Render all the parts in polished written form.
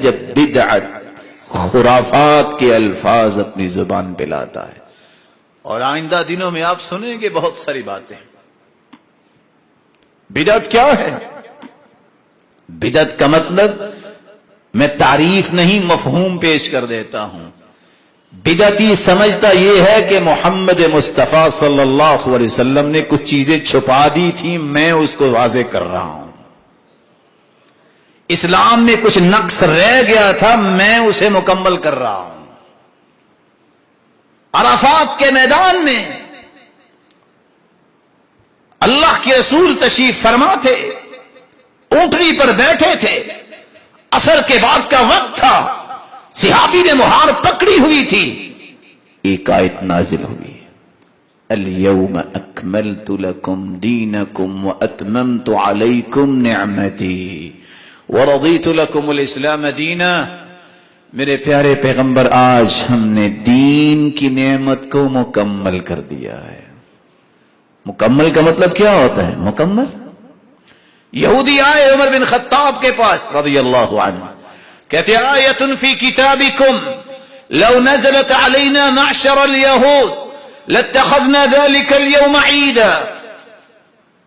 جب بدعت خرافات کے الفاظ اپنی زبان پہ لاتا ہے. اور آئندہ دنوں میں آپ سنیں گے بہت ساری باتیں. بدعت کیا ہے؟ بدعت کا مطلب میں تعریف نہیں مفہوم پیش کر دیتا ہوں. بدعتی سمجھتا یہ ہے کہ محمد مصطفیٰ صلی اللہ علیہ وسلم نے کچھ چیزیں چھپا دی تھی، میں اس کو واضح کر رہا ہوں. اسلام میں کچھ نقص رہ گیا تھا، میں اسے مکمل کر رہا ہوں. عرفات کے میدان میں اللہ کے رسول تشریف فرما تھے، اونٹنی پر بیٹھے تھے، عصر کے بعد کا وقت تھا، صحابی نے مہار پکڑی ہوئی تھی. ایک آیت نازل ہوئی، اليوم اکملت لکم دینکم واتممت علیکم نعمتی ورضیت لکم الاسلام دینا. میرے پیارے پیغمبر، آج ہم نے دین کی نعمت کو مکمل کر دیا ہے. مکمل کا مطلب کیا ہوتا ہے؟ مکمل. یہودی آئے عمر بن خطاب کے پاس رضی اللہ عنہ، کہتے آیت فی کتابکم لو نزلت علینا معشر الیہود لاتخذنا ذلک اليوم عیدا.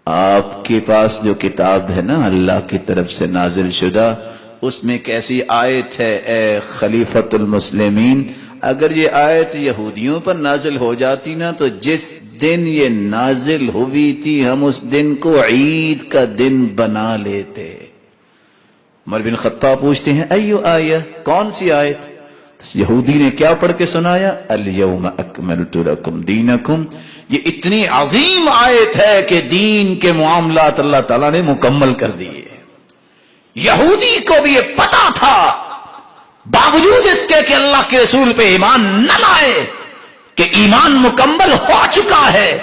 آپ کے پاس جو کتاب ہے نا اللہ کی طرف سے نازل شدہ، اس میں کیسی آیت ہے اے خلیفۃ المسلمین؟ اگر یہ آیت یہودیوں پر نازل ہو جاتی نا تو جس دن یہ نازل ہوئی تھی ہم اس دن کو عید کا دن بنا لیتے. عمر بن خطاب پوچھتے ہیں ایو آیہ، کون سی آیت؟ یہودی نے کیا پڑھ کے سنایا؟ الیوم اکملت لکم دینکم. یہ اتنی عظیم آیت ہے کہ دین کے معاملات اللہ تعالیٰ نے مکمل کر دیے. یہودی کو بھی یہ پتا تھا، باوجود اس کے کہ اللہ کے رسول پہ ایمان نہ لائے، کہ ایمان مکمل ہو چکا ہے،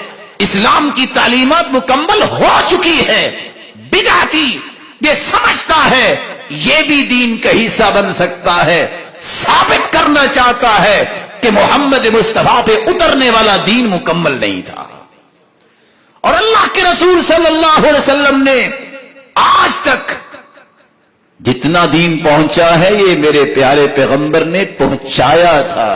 اسلام کی تعلیمات مکمل ہو چکی ہے. بدعتی یہ سمجھتا ہے یہ بھی دین کا حصہ بن سکتا ہے، ثابت کرنا چاہتا ہے کہ محمد مصطفیٰ پہ اترنے والا دین مکمل نہیں تھا. اور اللہ کے رسول صلی اللہ علیہ وسلم نے آج تک جتنا دین پہنچا ہے یہ میرے پیارے پیغمبر نے پہنچایا تھا،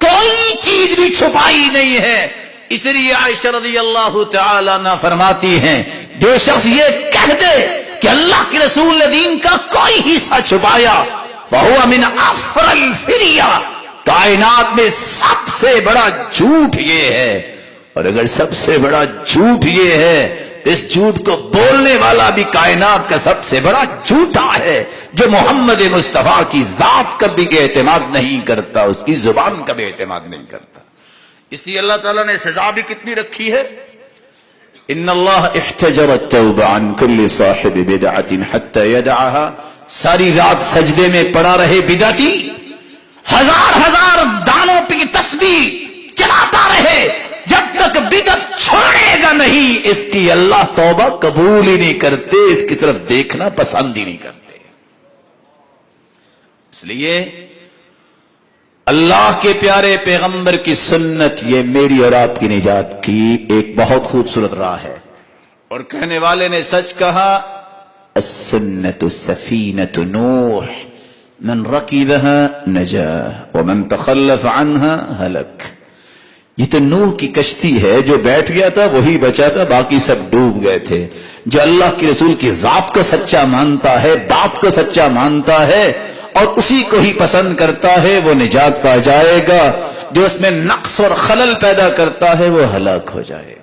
کوئی چیز بھی چھپائی نہیں ہے. اس لیے عائشہ رضی اللہ تعالی عنہا فرماتی ہیں جو شخص یہ کہہ دے کہ اللہ کے رسول نے دین کا کوئی حصہ چھپایا فَهُوَ مِنْ أَفْرَ الْفِرْيَةِ، کائنات میں سب سے بڑا جھوٹ یہ ہے. اور اگر سب سے بڑا جھوٹ یہ ہے تو اس جھوٹ کو بولنے والا بھی کائنات کا سب سے بڑا جھوٹا ہے، جو محمد مصطفیٰ کی ذات کا بھی اعتماد نہیں کرتا، اس کی زبان کا بھی اعتماد نہیں کرتا. اس لیے اللہ تعالیٰ نے سزا بھی کتنی رکھی ہے. ان اللہ احتجر التوبہ عن کل صاحب بدعۃ حتی یدعها. ساری رات سجدے میں پڑا رہے بدعتی، ہزار ہزار دانوں پہ تسبیح چلاتا رہے، جب تک بدعت چھوڑے گا نہیں اس کی اللہ توبہ قبول ہی نہیں کرتے، اس کی طرف دیکھنا پسند ہی نہیں کرتے. اس لیے اللہ کے پیارے پیغمبر کی سنت یہ میری اور آپ کی نجات کی ایک بہت خوبصورت راہ ہے. اور کہنے والے نے سچ کہا، السنة سفینة نوح من رکبها نجا ومن تخلف عنها ہلک. یہ تو نوح کی کشتی ہے، جو بیٹھ گیا تھا وہی بچا تھا، باقی سب ڈوب گئے تھے. جو اللہ کے رسول کی ذات کو سچا مانتا ہے، باپ کو سچا مانتا ہے اور اسی کو ہی پسند کرتا ہے وہ نجات پا جائے گا. جو اس میں نقص اور خلل پیدا کرتا ہے وہ ہلاک ہو جائے گا.